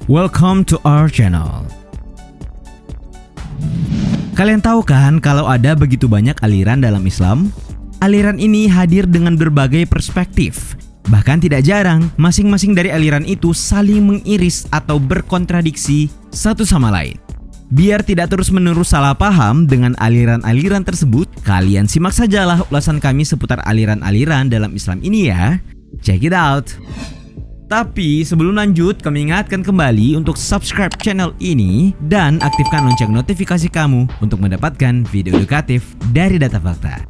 Welcome to our channel. Kalian tahu kan kalau ada begitu banyak aliran dalam Islam? Aliran ini hadir dengan berbagai perspektif. Bahkan tidak jarang, masing-masing dari aliran itu saling mengiris atau berkontradiksi satu sama lain. Biar tidak terus-menerus salah paham dengan aliran-aliran tersebut, kalian simak sajalah ulasan kami seputar aliran-aliran dalam Islam ini ya. Check it out. Tapi sebelum lanjut, kami ingatkan kembali untuk subscribe channel ini dan aktifkan lonceng notifikasi kamu untuk mendapatkan video edukatif dari Data Fakta.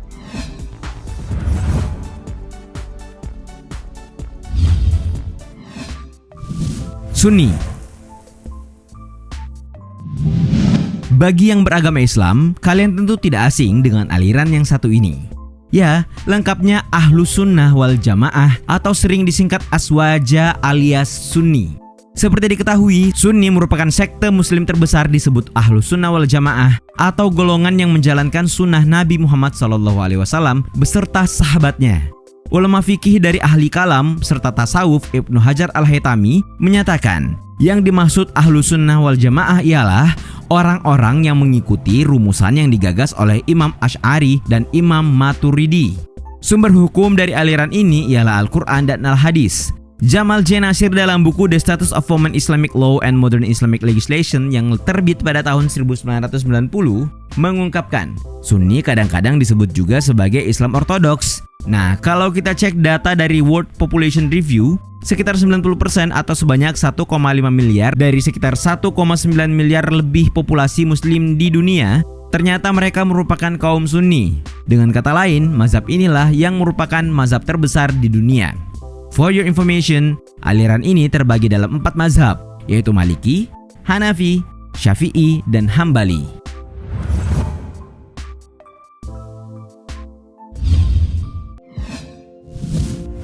Sunni. Bagi yang beragama Islam, kalian tentu tidak asing dengan aliran yang satu ini. Ya, lengkapnya Ahlus Sunnah wal Jamaah atau sering disingkat Aswaja alias Sunni. Seperti diketahui, Sunni merupakan sekte muslim terbesar disebut Ahlus Sunnah wal Jamaah atau golongan yang menjalankan sunnah Nabi Muhammad SAW beserta sahabatnya. Ulama fikih dari ahli kalam serta tasawuf Ibnu Hajar al-Haytami menyatakan, yang dimaksud Ahlus Sunnah wal Jamaah ialah orang-orang yang mengikuti rumusan yang digagas oleh Imam Asy'ari dan Imam Maturidi. Sumber hukum dari aliran ini ialah Al-Quran dan Al-Hadis. Jamal J. Nasir dalam buku The Status of Women Islamic Law and Modern Islamic Legislation yang terbit pada tahun 1990 mengungkapkan, Sunni kadang-kadang disebut juga sebagai Islam Ortodoks. Nah, kalau kita cek data dari World Population Review, sekitar 90% atau sebanyak 1,5 miliar dari sekitar 1,9 miliar lebih populasi muslim di dunia, ternyata mereka merupakan kaum Sunni. Dengan kata lain, mazhab inilah yang merupakan mazhab terbesar di dunia. For your information, aliran ini terbagi dalam 4 mazhab, yaitu Maliki, Hanafi, Syafi'i, dan Hambali.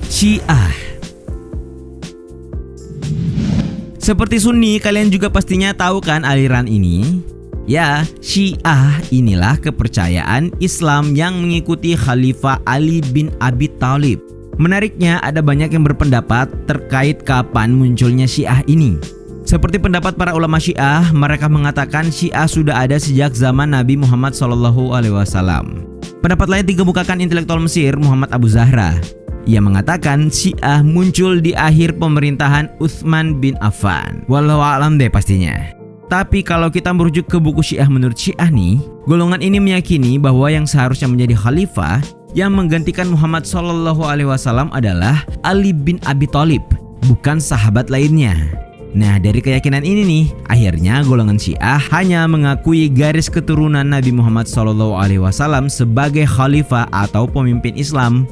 Syiah. Seperti Sunni, kalian juga pastinya tahu kan aliran ini? Ya, Syiah inilah kepercayaan Islam yang mengikuti Khalifah Ali bin Abi Thalib. Menariknya, ada banyak yang berpendapat terkait kapan munculnya Syiah ini. Seperti pendapat para ulama Syiah, mereka mengatakan Syiah sudah ada sejak zaman Nabi Muhammad SAW. Pendapat lain dikemukakan intelektual Mesir Muhammad Abu Zahra. Ia mengatakan Syiah muncul di akhir pemerintahan Utsman bin Affan. Wallahu a'lam deh pastinya. Tapi kalau kita merujuk ke buku Syiah menurut Syiah nih, golongan ini meyakini bahwa yang seharusnya menjadi khalifah yang menggantikan Muhammad SAW adalah Ali bin Abi Thalib, bukan sahabat lainnya. Nah, dari keyakinan ini nih, akhirnya golongan Syiah hanya mengakui garis keturunan Nabi Muhammad SAW sebagai khalifah atau pemimpin Islam.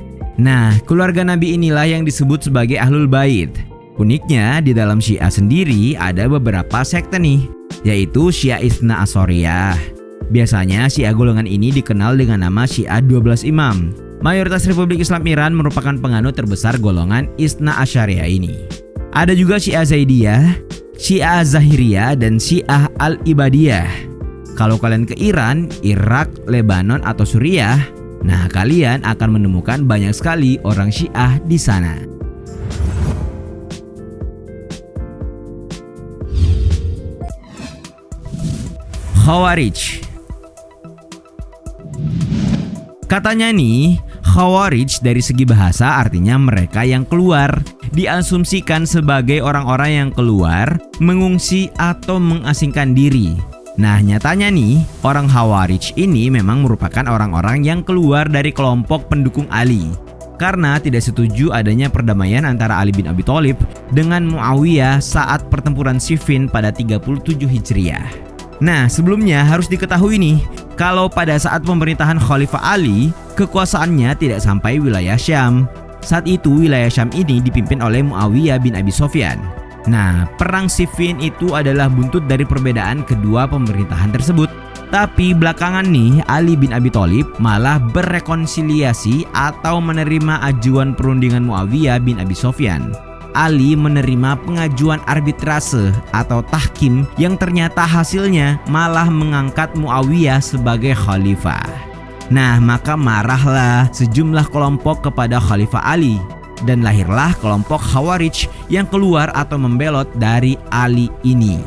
Nah, keluarga Nabi inilah yang disebut sebagai Ahlul Bait. Uniknya, di dalam Syiah sendiri ada beberapa sekte nih, yaitu Syiah Itsna Asyariyah. Biasanya Syiah golongan ini dikenal dengan nama Syiah 12 Imam. Mayoritas Republik Islam Iran merupakan penganut terbesar golongan Itsna Asyariyah ini. Ada juga Syiah Zaidiyah, Syiah Zahiriyah, dan Syiah Al-Ibadiyah. Kalau kalian ke Iran, Irak, Lebanon, atau Suriah, nah kalian akan menemukan banyak sekali orang Syiah di sana. Khawarij. Katanya nih, Khawarij dari segi bahasa artinya mereka yang keluar. Diasumsikan sebagai orang-orang yang keluar, mengungsi atau mengasingkan diri. Nah, nyatanya nih, orang Khawarij ini memang merupakan orang-orang yang keluar dari kelompok pendukung Ali karena tidak setuju adanya perdamaian antara Ali bin Abi Thalib dengan Muawiyah saat pertempuran Siffin pada 37 Hijriah. Nah, sebelumnya harus diketahui nih, kalau pada saat pemerintahan Khalifah Ali, kekuasaannya tidak sampai wilayah Syam. Saat itu wilayah Syam ini dipimpin oleh Muawiyah bin Abi Sufyan. Nah, perang Siffin itu adalah buntut dari perbedaan kedua pemerintahan tersebut. Tapi belakangan nih, Ali bin Abi Thalib malah berrekonsiliasi atau menerima ajuan perundingan Muawiyah bin Abi Sufyan. Ali menerima pengajuan arbitrase atau tahkim yang ternyata hasilnya malah mengangkat Muawiyah sebagai khalifah. Nah, maka marahlah sejumlah kelompok kepada Khalifah Ali. dan lahirlah kelompok Khawarij yang keluar atau membelot dari Ali ini.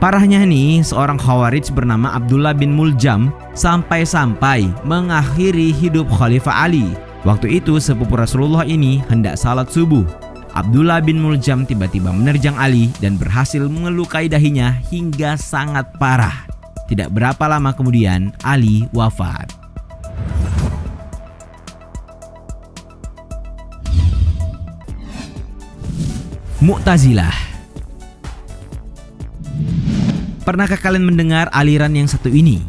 Parahnya nih, seorang Khawarij bernama Abdullah bin Muljam sampai-sampai mengakhiri hidup Khalifah Ali. Waktu itu sepupu Rasulullah ini hendak salat subuh. Abdullah bin Muljam tiba-tiba menerjang Ali dan berhasil melukai dahinya hingga sangat parah. Tidak berapa lama kemudian Ali wafat. Mu'tazilah. Pernahkah kalian mendengar aliran yang satu ini?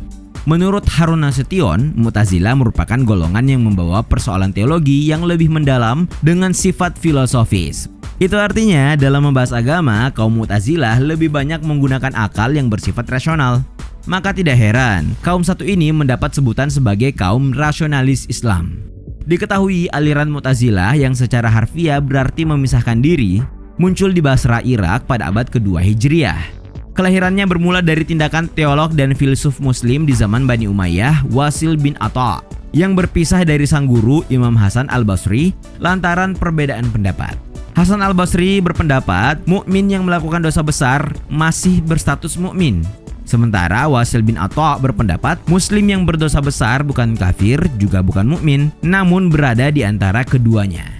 Menurut Harun Nasution, Mu'tazilah merupakan golongan yang membawa persoalan teologi yang lebih mendalam dengan sifat filosofis. Itu artinya dalam membahas agama, kaum Mu'tazilah lebih banyak menggunakan akal yang bersifat rasional. Maka tidak heran, kaum satu ini mendapat sebutan sebagai kaum rasionalis Islam. Diketahui aliran Mu'tazilah yang secara harfiah berarti memisahkan diri, muncul di Basra, Irak pada abad kedua Hijriah. Kelahirannya bermula dari tindakan teolog dan filsuf muslim di zaman Bani Umayyah, Wasil bin Atha, yang berpisah dari sang guru Imam Hasan al-Basri lantaran perbedaan pendapat. Hasan al-Basri berpendapat mukmin yang melakukan dosa besar masih berstatus mukmin. Sementara Wasil bin Atha berpendapat muslim yang berdosa besar bukan kafir juga bukan mukmin, namun berada di antara keduanya.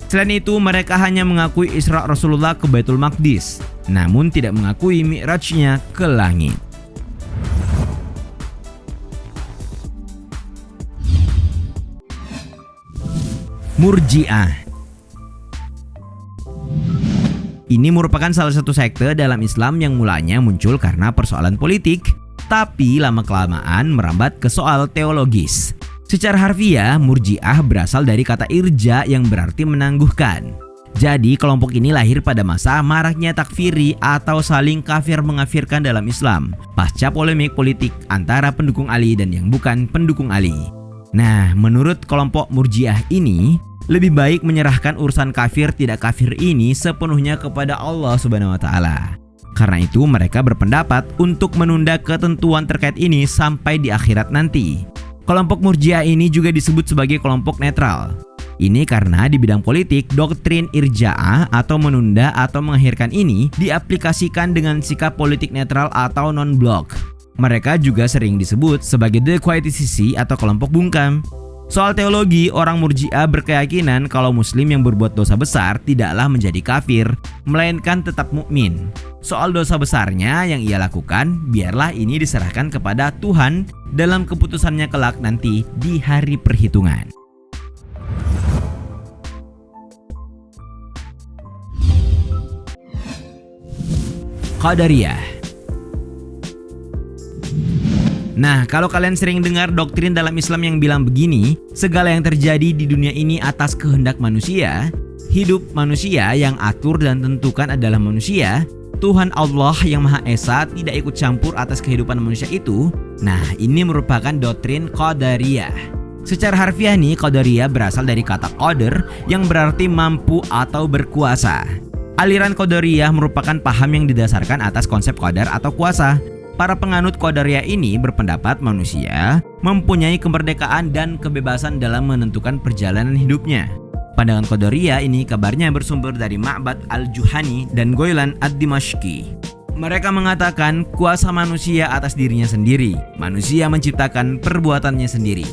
Selain itu, mereka hanya mengakui Isra Rasulullah ke Baitul Maqdis, namun tidak mengakui Mi'rajnya ke langit. Murji'ah. Ini merupakan salah satu sekte dalam Islam yang mulanya muncul karena persoalan politik, tapi lama-kelamaan merambat ke soal teologis. Secara harfiah, Murji'ah berasal dari kata irja yang berarti menangguhkan. Jadi kelompok ini lahir pada masa maraknya takfiri atau saling kafir mengafirkan dalam Islam, pasca polemik politik antara pendukung Ali dan yang bukan pendukung Ali. Nah, menurut kelompok Murji'ah ini, lebih baik menyerahkan urusan kafir tidak kafir ini sepenuhnya kepada Allah Subhanahu wa taala. Karena itu mereka berpendapat untuk menunda ketentuan terkait ini sampai di akhirat nanti. Kelompok Murji'ah ini juga disebut sebagai kelompok netral. Ini karena di bidang politik, doktrin irja'ah atau menunda atau mengakhirkan ini diaplikasikan dengan sikap politik netral atau non-blok. Mereka juga sering disebut sebagai dequietisisi atau kelompok bungkam. Soal teologi, orang Murji'ah berkeyakinan kalau muslim yang berbuat dosa besar tidaklah menjadi kafir, melainkan tetap mukmin. Soal dosa besarnya yang ia lakukan, biarlah ini diserahkan kepada Tuhan dalam keputusannya kelak nanti di hari perhitungan. Qadariyah. Nah, kalau kalian sering dengar doktrin dalam Islam yang bilang begini, segala yang terjadi di dunia ini atas kehendak manusia, hidup manusia yang atur dan tentukan adalah manusia, Tuhan Allah yang Maha Esa tidak ikut campur atas kehidupan manusia itu. Nah, ini merupakan doktrin Qadariyah. Secara harfiah nih, Qadariyah berasal dari kata qadar yang berarti mampu atau berkuasa. Aliran Qadariyah merupakan paham yang didasarkan atas konsep qadar atau kuasa. Para penganut Qadariyah ini berpendapat manusia mempunyai kemerdekaan dan kebebasan dalam menentukan perjalanan hidupnya. Pandangan Qadariyah ini kabarnya bersumber dari Ma'bad al-Juhani dan Ghailan ad-Dimashqi. Mereka mengatakan kuasa manusia atas dirinya sendiri. Manusia menciptakan perbuatannya sendiri.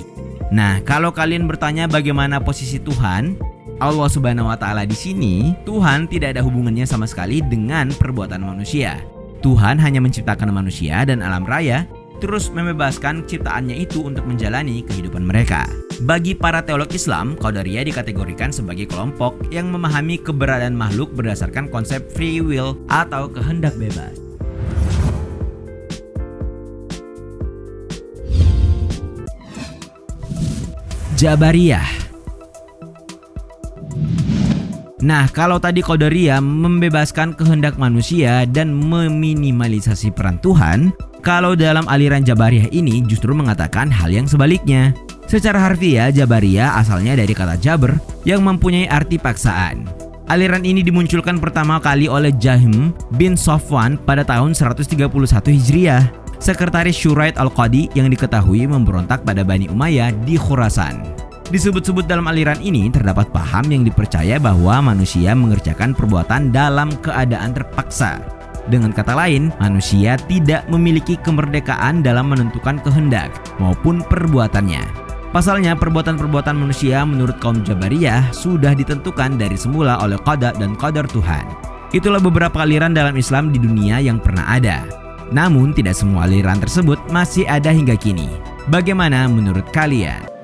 Nah, kalau kalian bertanya bagaimana posisi Tuhan, Allah Subhanahu wa taala di sini, Tuhan tidak ada hubungannya sama sekali dengan perbuatan manusia. Tuhan hanya menciptakan manusia dan alam raya, terus membebaskan ciptaannya itu untuk menjalani kehidupan mereka. Bagi para teolog Islam, Qadariyah dikategorikan sebagai kelompok yang memahami keberadaan makhluk berdasarkan konsep free will atau kehendak bebas. Jabariyah. Nah, kalau tadi Qadariyah membebaskan kehendak manusia dan meminimalisasi peran Tuhan, kalau dalam aliran Jabariyah ini justru mengatakan hal yang sebaliknya. Secara harfiah, Jabariyah asalnya dari kata Jabr yang mempunyai arti paksaan. Aliran ini dimunculkan pertama kali oleh Jahm bin Safwan pada tahun 131 Hijriah, sekretaris Shuraid al-Qadi yang diketahui memberontak pada Bani Umayyah di Khurasan. Disebut-sebut dalam aliran ini terdapat paham yang dipercaya bahwa manusia mengerjakan perbuatan dalam keadaan terpaksa. Dengan kata lain, manusia tidak memiliki kemerdekaan dalam menentukan kehendak maupun perbuatannya. Pasalnya, perbuatan-perbuatan manusia menurut kaum Jabariyah sudah ditentukan dari semula oleh qada dan qadar Tuhan. Itulah beberapa aliran dalam Islam di dunia yang pernah ada. Namun, tidak semua aliran tersebut masih ada hingga kini. Bagaimana menurut kalian?